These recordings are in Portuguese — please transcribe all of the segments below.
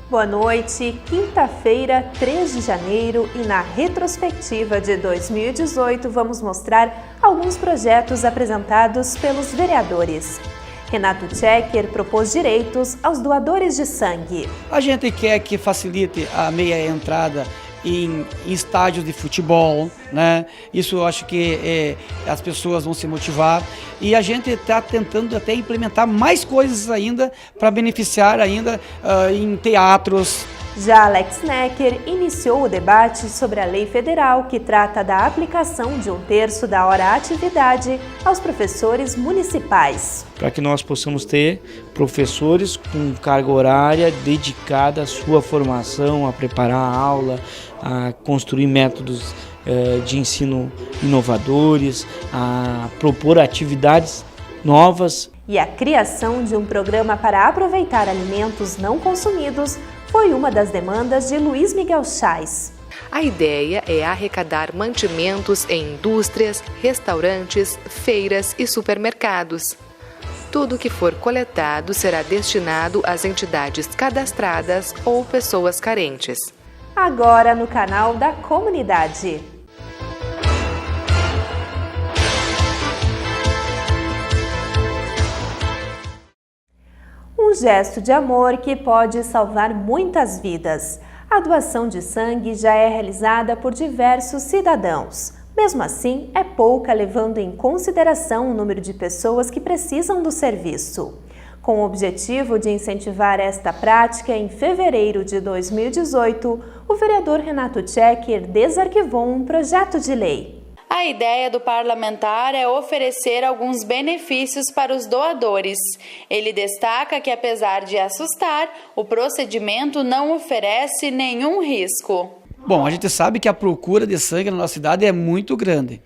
Boa noite, quinta-feira, 3 de janeiro, e na retrospectiva de 2018 vamos mostrar alguns projetos apresentados pelos vereadores. Renato Tchequer propôs direitos aos doadores de sangue. A gente quer que facilite a meia entrada em estádios de futebol, né? Isso eu acho que as pessoas vão se motivar, e a gente está tentando até implementar mais coisas ainda para beneficiar ainda em teatros. Já Alex Necker iniciou o debate sobre a lei federal que trata da aplicação de 1/3 da hora atividade aos professores municipais. Para que nós possamos ter professores com carga horária dedicada à sua formação, a preparar a aula, a construir métodos de ensino inovadores, a propor atividades novas. E a criação de um programa para aproveitar alimentos não consumidos foi uma das demandas de Luiz Miguel Chais. A ideia é arrecadar mantimentos em indústrias, restaurantes, feiras e supermercados. Tudo que for coletado será destinado às entidades cadastradas ou pessoas carentes. Agora no canal da comunidade. Um gesto de amor que pode salvar muitas vidas. A doação de sangue já é realizada por diversos cidadãos. Mesmo assim, é pouca, levando em consideração o número de pessoas que precisam do serviço. Com o objetivo de incentivar esta prática, em fevereiro de 2018, o vereador Renato Tchequer desarquivou um projeto de lei. A ideia do parlamentar é oferecer alguns benefícios para os doadores. Ele destaca que, apesar de assustar, o procedimento não oferece nenhum risco. Bom, a gente sabe que a procura de sangue na nossa cidade é muito grande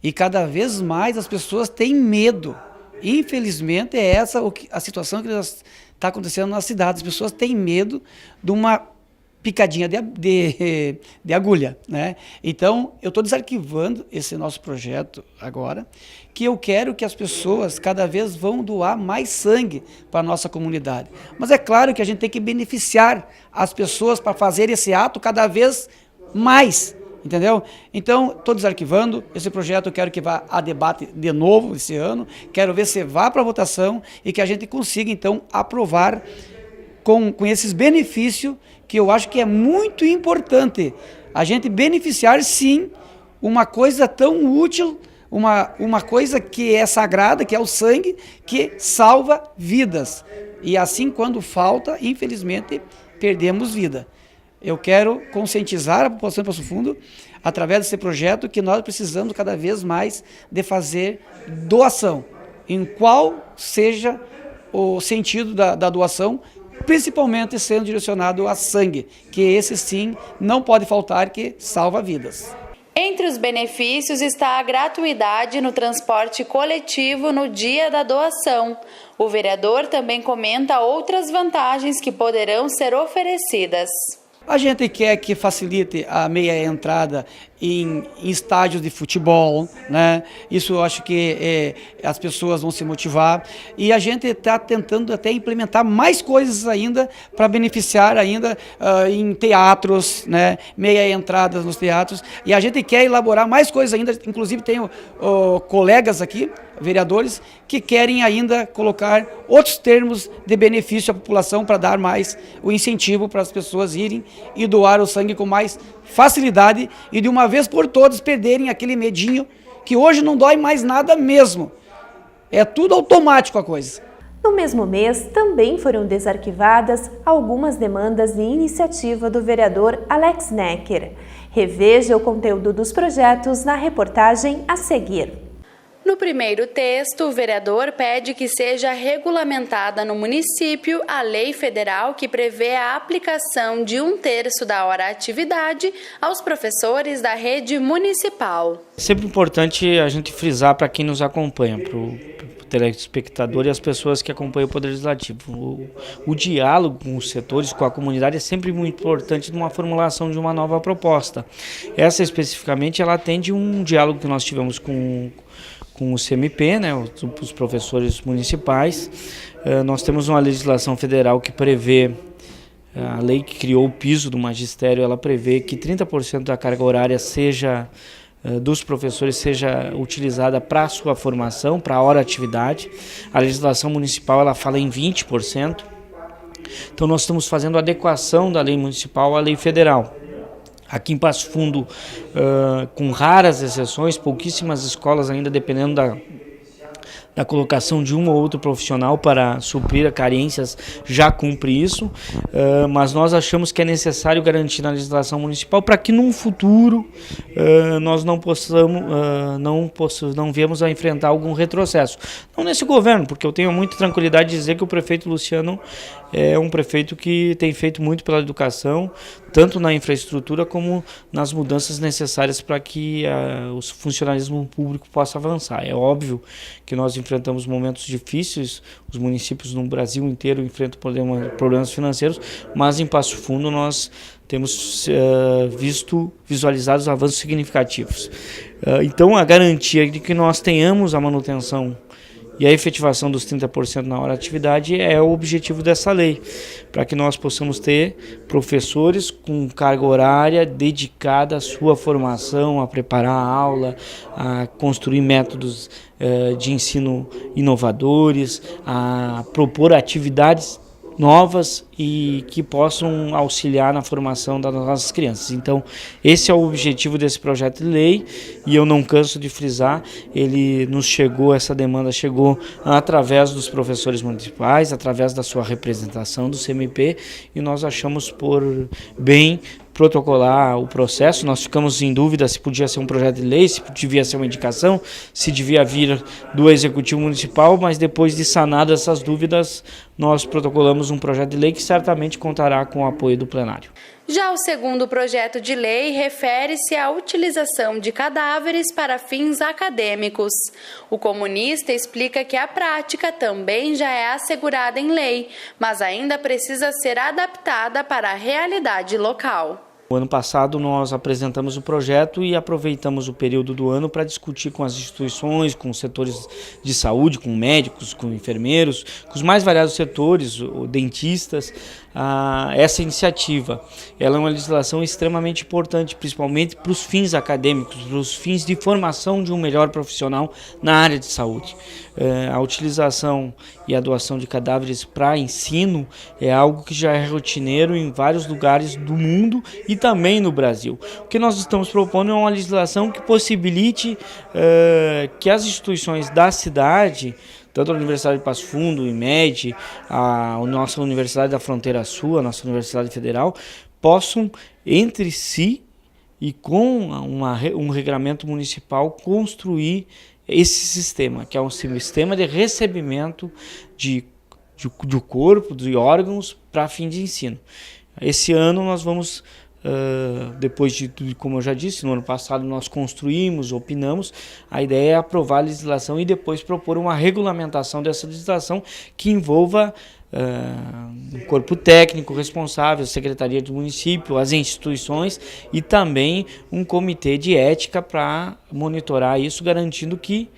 e cada vez mais as pessoas têm medo. Infelizmente é essa a situação que está acontecendo na cidade. As pessoas têm medo de uma picadinha de agulha, né? Então, eu estou desarquivando esse nosso projeto agora, que eu quero que as pessoas cada vez vão doar mais sangue para a nossa comunidade. Mas é claro que a gente tem que beneficiar as pessoas para fazer esse ato cada vez mais, entendeu? Então, estou desarquivando esse projeto, eu quero que vá a debate de novo esse ano, quero ver se vá para votação e que a gente consiga, então, aprovar com esses benefícios, que eu acho que é muito importante a gente beneficiar, sim, uma coisa tão útil, uma coisa que é sagrada, que é o sangue, que salva vidas. E assim, quando falta, infelizmente, perdemos vida. Eu quero conscientizar a população de Passo Fundo, através desse projeto, que nós precisamos cada vez mais de fazer doação, em qual seja o sentido da doação, principalmente sendo direcionado a sangue, que esse sim não pode faltar, que salva vidas. Entre os benefícios está a gratuidade no transporte coletivo no dia da doação. O vereador também comenta outras vantagens que poderão ser oferecidas. A gente quer que facilite a meia entrada em estádios de futebol, né? Isso eu acho que as pessoas vão se motivar, e a gente está tentando até implementar mais coisas ainda para beneficiar ainda em teatros, né? Meia entradas nos teatros, e a gente quer elaborar mais coisas ainda. Inclusive tenho colegas aqui, vereadores, que querem ainda colocar outros termos de benefício à população para dar mais o incentivo para as pessoas irem e doar o sangue com mais facilidade e de uma vez por todas perderem aquele medinho, que hoje não dói mais nada mesmo. É tudo automático a coisa. No mesmo mês, também foram desarquivadas algumas demandas de iniciativa do vereador Alex Necker. Reveja o conteúdo dos projetos na reportagem a seguir. No primeiro texto, o vereador pede que seja regulamentada no município a lei federal que prevê a aplicação de 1/3 da hora atividade aos professores da rede municipal. É sempre importante a gente frisar para quem nos acompanha, para o telespectador e as pessoas que acompanham o Poder Legislativo. O diálogo com os setores, com a comunidade, é sempre muito importante numa formulação de uma nova proposta. Essa especificamente, ela atende um diálogo que nós tivemos com o CMP, né, os professores municipais. Nós temos uma legislação federal que prevê A lei que criou o piso do magistério, ela prevê que 30% da carga horária dos professores seja utilizada para a sua formação, para a hora atividade. A legislação municipal ela fala em 20%. Então nós estamos fazendo a adequação da lei municipal à lei federal. Aqui em Passo Fundo, com raras exceções, pouquíssimas escolas ainda dependendo da colocação de um ou outro profissional para suprir a carências, já cumpre isso, mas nós achamos que é necessário garantir na legislação municipal para que num futuro nós não venhamos a enfrentar algum retrocesso. Não nesse governo, porque eu tenho muita tranquilidade de dizer que o prefeito Luciano é um prefeito que tem feito muito pela educação, tanto na infraestrutura como nas mudanças necessárias para que o funcionalismo público possa avançar. É óbvio que nós enfrentamos momentos difíceis, os municípios no Brasil inteiro enfrentam problemas financeiros, mas em Passo Fundo nós temos visualizados avanços significativos. Então a garantia de que nós tenhamos a manutenção e a efetivação dos 30% na hora de atividade é o objetivo dessa lei, para que nós possamos ter professores com carga horária dedicada à sua formação, a preparar a aula, a construir métodos de ensino inovadores, a propor atividades novas e que possam auxiliar na formação das nossas crianças. Então, esse é o objetivo desse projeto de lei e eu não canso de frisar, essa demanda chegou através dos professores municipais, através da sua representação do CMP e nós achamos por bem protocolar o processo. Nós ficamos em dúvida se podia ser um projeto de lei, se devia ser uma indicação, se devia vir do Executivo Municipal, mas depois de sanadas essas dúvidas, nós protocolamos um projeto de lei que certamente contará com o apoio do plenário. Já o segundo projeto de lei refere-se à utilização de cadáveres para fins acadêmicos. O comunista explica que a prática também já é assegurada em lei, mas ainda precisa ser adaptada para a realidade local. O ano passado nós apresentamos o projeto e aproveitamos o período do ano para discutir com as instituições, com os setores de saúde, com médicos, com enfermeiros, com os mais variados setores, dentistas, essa iniciativa. Ela é uma legislação extremamente importante, principalmente para os fins acadêmicos, para os fins de formação de um melhor profissional na área de saúde. A utilização e a doação de cadáveres para ensino é algo que já é rotineiro em vários lugares do mundo e também no Brasil. O que nós estamos propondo é uma legislação que possibilite que as instituições da cidade, tanto a Universidade de Passo Fundo, o IMED, a nossa Universidade da Fronteira Sul, a nossa Universidade Federal, possam entre si e com um regramento municipal construir esse sistema, que é um sistema de recebimento do corpo, de órgãos para fim de ensino. Esse ano nós vamos, depois de tudo, como eu já disse, no ano passado nós construímos, opinamos, a ideia é aprovar a legislação e depois propor uma regulamentação dessa legislação que envolva um corpo técnico responsável, a Secretaria do Município, as instituições e também um comitê de ética para monitorar isso, garantindo que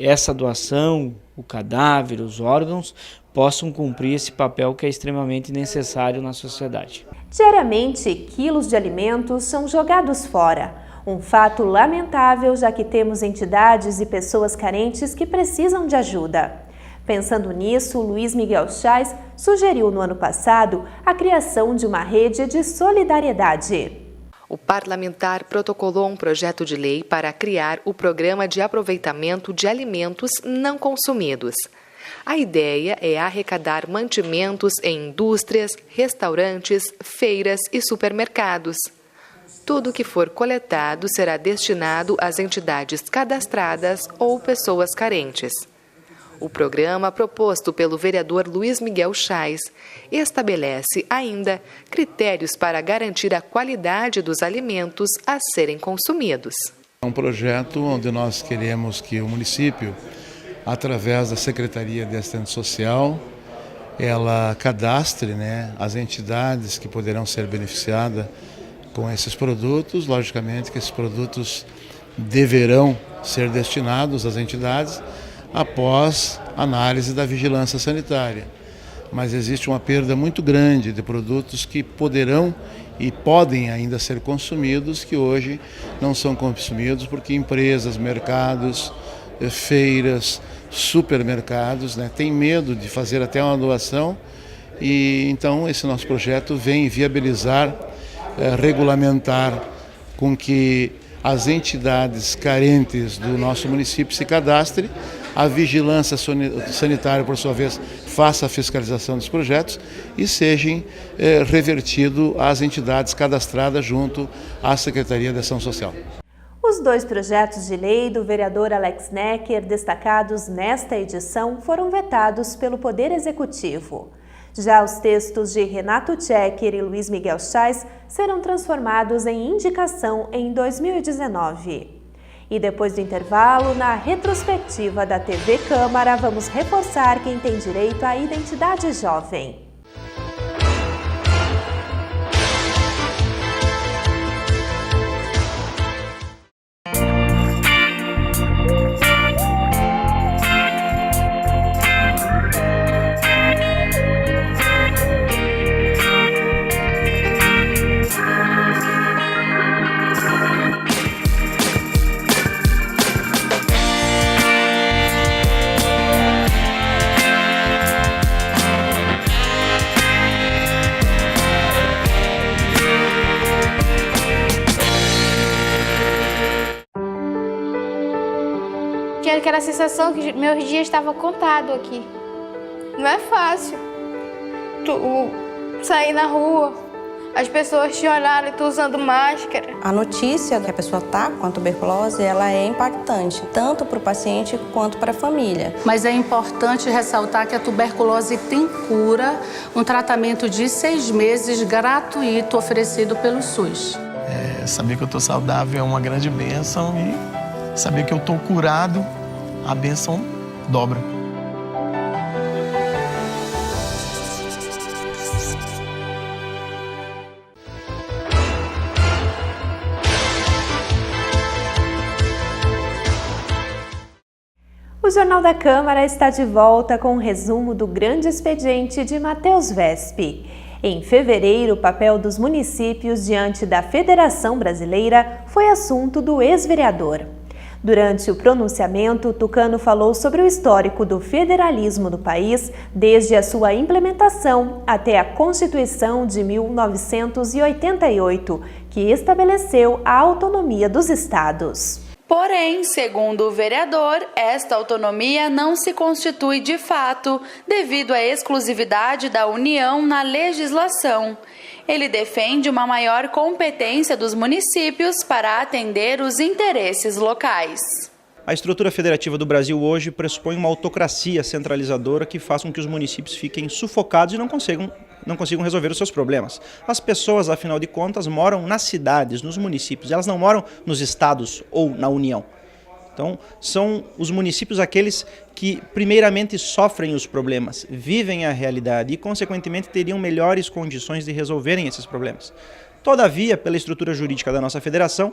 essa doação, o cadáver, os órgãos, possam cumprir esse papel que é extremamente necessário na sociedade. Diariamente, quilos de alimentos são jogados fora. Um fato lamentável, já que temos entidades e pessoas carentes que precisam de ajuda. Pensando nisso, Luiz Miguel Chais sugeriu no ano passado a criação de uma rede de solidariedade. O parlamentar protocolou um projeto de lei para criar o Programa de Aproveitamento de Alimentos Não Consumidos. A ideia é arrecadar mantimentos em indústrias, restaurantes, feiras e supermercados. Tudo que for coletado será destinado às entidades cadastradas ou pessoas carentes. O programa, proposto pelo vereador Luiz Miguel Chais, estabelece ainda critérios para garantir a qualidade dos alimentos a serem consumidos. É um projeto onde nós queremos que o município, através da Secretaria de Assistência Social, ela cadastre, as entidades que poderão ser beneficiadas com esses produtos. Logicamente que esses produtos deverão ser destinados às entidades após análise da vigilância sanitária. mas existe uma perda muito grande de produtos que poderão e podem ainda ser consumidos, que hoje não são consumidos porque empresas, mercados, feiras, supermercados, né, têm medo de fazer até uma doação, e então esse nosso projeto vem viabilizar, regulamentar com que as entidades carentes do nosso município se cadastrem, a vigilância sanitária, por sua vez, faça a fiscalização dos projetos e sejam revertidos às entidades cadastradas junto à Secretaria de Ação Social. Os 2 projetos de lei do vereador Alex Necker, destacados nesta edição, foram vetados pelo Poder Executivo. Já os textos de Renato Tchecker e Luiz Miguel Chais serão transformados em indicação em 2019. E depois do intervalo, na retrospectiva da TV Câmara, vamos reforçar quem tem direito à identidade jovem. Aquela sensação que meus dias estavam contados aqui. Não é fácil. Tu sair na rua, as pessoas te olharem, tu usando máscara. A notícia que a pessoa está com a tuberculose, ela é impactante, tanto para o paciente quanto para a família. Mas é importante ressaltar que a tuberculose tem cura, um tratamento de 6 meses gratuito oferecido pelo SUS. Saber que eu estou saudável é uma grande bênção e saber que eu estou curado, a bênção dobra. O Jornal da Câmara está de volta com um resumo do grande expediente de Matheus Wesp. Em fevereiro, o papel dos municípios diante da Federação Brasileira foi assunto do ex-vereador. Durante o pronunciamento, Tucano falou sobre o histórico do federalismo do país, desde a sua implementação até a Constituição de 1988, que estabeleceu a autonomia dos estados. Porém, segundo o vereador, esta autonomia não se constitui de fato, devido à exclusividade da União na legislação. Ele defende uma maior competência dos municípios para atender os interesses locais. A estrutura federativa do Brasil hoje pressupõe uma autocracia centralizadora que faça com que os municípios fiquem sufocados e não consigam resolver os seus problemas. As pessoas, afinal de contas, moram nas cidades, nos municípios, elas não moram nos estados ou na União. Então, são os municípios aqueles que primeiramente sofrem os problemas, vivem a realidade e, consequentemente, teriam melhores condições de resolverem esses problemas. Todavia, pela estrutura jurídica da nossa federação,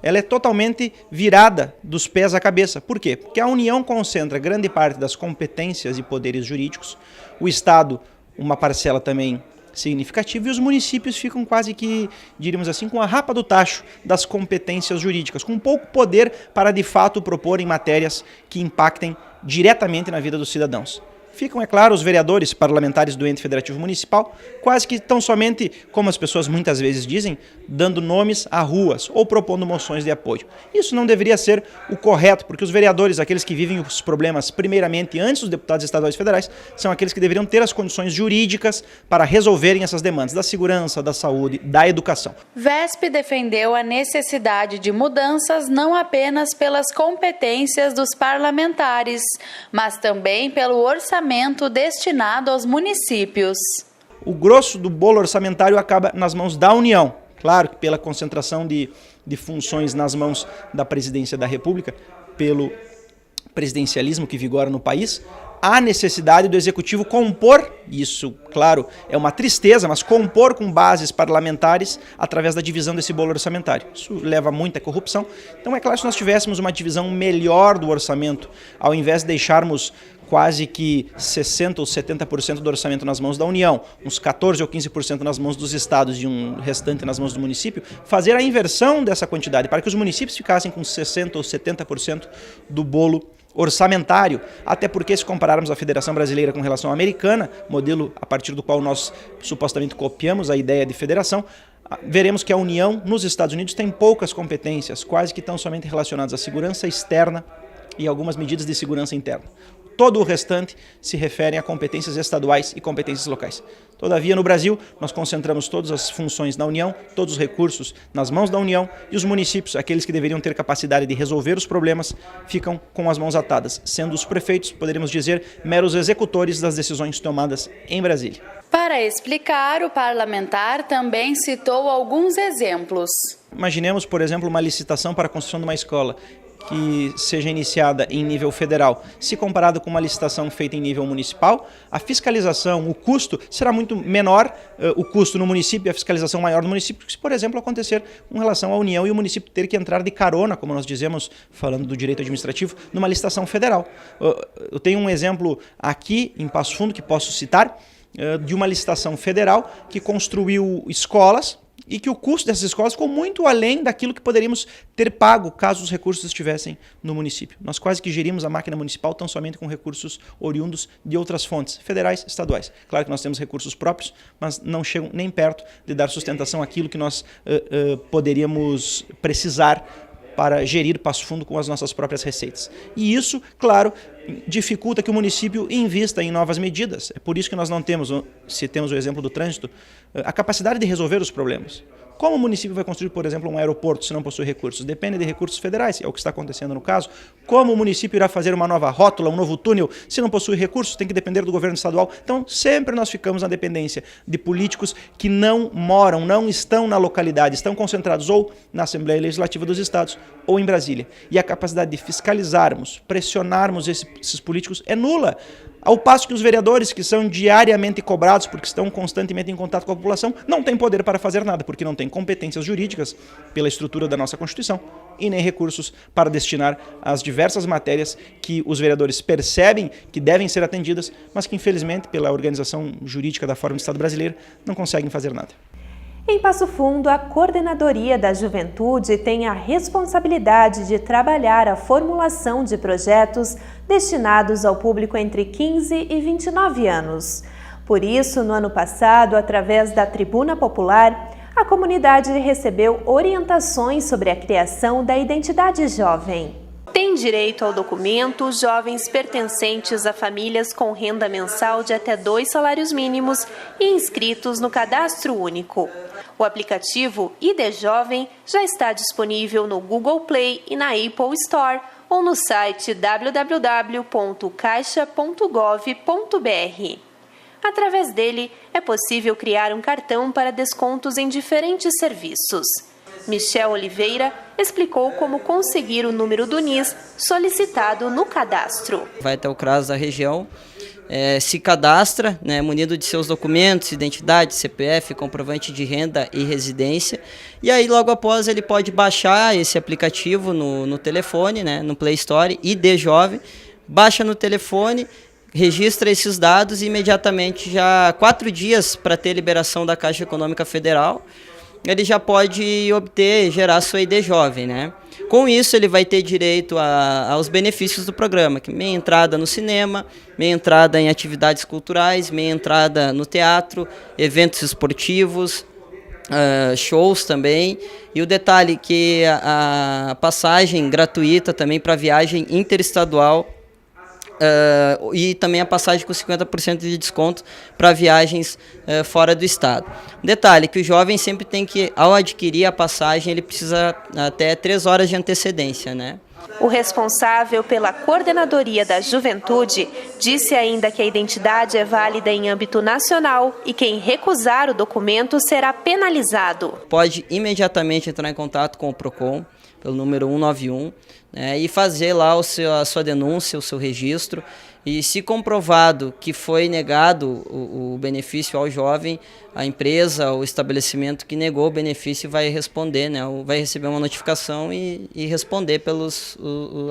ela é totalmente virada dos pés à cabeça. Por quê? Porque a União concentra grande parte das competências e poderes jurídicos, o Estado, uma parcela também significativa, e os municípios ficam quase que, diríamos assim, com a rapa do tacho das competências jurídicas, com pouco poder para de fato proporem matérias que impactem diretamente na vida dos cidadãos. Ficam, é claro, os vereadores parlamentares do ente federativo municipal, quase que tão somente, como as pessoas muitas vezes dizem, dando nomes a ruas ou propondo moções de apoio. Isso não deveria ser o correto, porque os vereadores, aqueles que vivem os problemas primeiramente antes dos deputados estaduais e federais, são aqueles que deveriam ter as condições jurídicas para resolverem essas demandas da segurança, da saúde, da educação. Wesp defendeu a necessidade de mudanças não apenas pelas competências dos parlamentares, mas também pelo orçamento destinado aos municípios. O grosso do bolo orçamentário acaba nas mãos da União. Claro que pela concentração de funções nas mãos da Presidência da República, pelo presidencialismo que vigora no país, há necessidade do Executivo compor, isso, claro, é uma tristeza, mas compor com bases parlamentares através da divisão desse bolo orçamentário. Isso leva a muita corrupção. Então é claro, se nós tivéssemos uma divisão melhor do orçamento, ao invés de deixarmos quase que 60% ou 70% do orçamento nas mãos da União, uns 14% ou 15% nas mãos dos estados e um restante nas mãos do município, fazer a inversão dessa quantidade, para que os municípios ficassem com 60% ou 70% do bolo orçamentário, até porque se compararmos a Federação Brasileira com relação à americana, modelo a partir do qual nós supostamente copiamos a ideia de federação, veremos que a União nos Estados Unidos tem poucas competências, quase que tão somente relacionadas à segurança externa e algumas medidas de segurança interna. Todo o restante se refere a competências estaduais e competências locais. Todavia, no Brasil, nós concentramos todas as funções na União, todos os recursos nas mãos da União, e os municípios, aqueles que deveriam ter capacidade de resolver os problemas, ficam com as mãos atadas, sendo os prefeitos, poderíamos dizer, meros executores das decisões tomadas em Brasília. Para explicar, o parlamentar também citou alguns exemplos. Imaginemos, por exemplo, uma licitação para a construção de uma escola que seja iniciada em nível federal. Se comparado com uma licitação feita em nível municipal, a fiscalização, o custo será muito menor, o custo no município e a fiscalização maior no município, se, por exemplo, acontecer com relação à União e o município ter que entrar de carona, como nós dizemos, falando do direito administrativo, numa licitação federal. Eu tenho um exemplo aqui em Passo Fundo que posso citar, de uma licitação federal que construiu escolas, e que o custo dessas escolas ficou muito além daquilo que poderíamos ter pago caso os recursos estivessem no município. Nós quase que gerimos a máquina municipal tão somente com recursos oriundos de outras fontes, federais, estaduais. Claro que nós temos recursos próprios, mas não chegam nem perto de dar sustentação àquilo que nós poderíamos precisar para gerir Passo Fundo com as nossas próprias receitas. E isso, claro, dificulta que o município invista em novas medidas. É por isso que nós não temos, se temos o exemplo do trânsito, a capacidade de resolver os problemas. Como o município vai construir, por exemplo, um aeroporto se não possui recursos? Depende de recursos federais, é o que está acontecendo no caso. Como o município irá fazer uma nova rótula, um novo túnel, se não possui recursos? Tem que depender do governo estadual. Então, sempre nós ficamos na dependência de políticos que não moram, não estão na localidade, estão concentrados ou na Assembleia Legislativa dos Estados ou em Brasília. E a capacidade de fiscalizarmos, pressionarmos esses políticos é nula. Ao passo que os vereadores, que são diariamente cobrados porque estão constantemente em contato com a população, não têm poder para fazer nada, porque não têm competências jurídicas pela estrutura da nossa Constituição e nem recursos para destinar às diversas matérias que os vereadores percebem que devem ser atendidas, mas que infelizmente, pela organização jurídica da forma do Estado brasileiro, não conseguem fazer nada. Em Passo Fundo, a Coordenadoria da Juventude tem a responsabilidade de trabalhar a formulação de projetos destinados ao público entre 15 e 29 anos. Por isso, no ano passado, através da Tribuna Popular, a comunidade recebeu orientações sobre a criação da identidade jovem. Tem direito ao documento jovens pertencentes a famílias com renda mensal de até 2 salários mínimos e inscritos no Cadastro Único. O aplicativo ID Jovem já está disponível no Google Play e na Apple Store ou no site www.caixa.gov.br. Através dele, é possível criar um cartão para descontos em diferentes serviços. Michel Oliveira explicou como conseguir o número do NIS solicitado no cadastro. Vai até o CRAS da região, se cadastra, munido de seus documentos, identidade, CPF, comprovante de renda e residência. E aí logo após ele pode baixar esse aplicativo no telefone, no Play Store, ID Jovem, baixa no telefone, registra esses dados e imediatamente, já 4 dias para ter liberação da Caixa Econômica Federal, ele já pode gerar sua ID Jovem, Com isso, ele vai ter direito aos benefícios do programa, que meia entrada no cinema, meia entrada em atividades culturais, meia entrada no teatro, eventos esportivos, shows também. E o detalhe que a passagem gratuita também para viagem interestadual, e também a passagem com 50% de desconto para viagens fora do estado. Detalhe que o jovem sempre tem que, ao adquirir a passagem, ele precisa até 3 horas de antecedência, O responsável pela Coordenadoria da Juventude disse ainda que a identidade é válida em âmbito nacional e quem recusar o documento será penalizado. Pode imediatamente entrar em contato com o PROCON, pelo número 191, e fazer lá a sua denúncia, o seu registro. E se comprovado que foi negado o benefício ao jovem, a empresa, o estabelecimento que negou o benefício vai responder, né? Vai receber uma notificação e responder pelas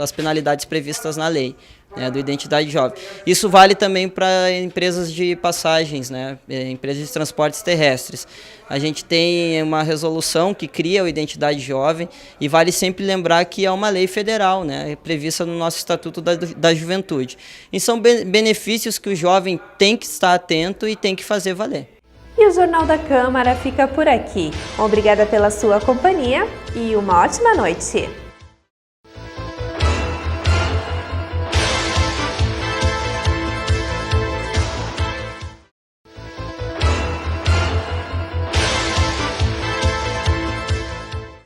as penalidades previstas na lei, né, do Identidade Jovem. Isso vale também para empresas de passagens, né, empresas de transportes terrestres. A gente tem uma resolução que cria o Identidade Jovem e vale sempre lembrar que é uma lei federal, né, prevista no nosso Estatuto da Juventude. E são benefícios que o jovem tem que estar atento e tem que fazer valer. E o Jornal da Câmara fica por aqui. Obrigada pela sua companhia e uma ótima noite.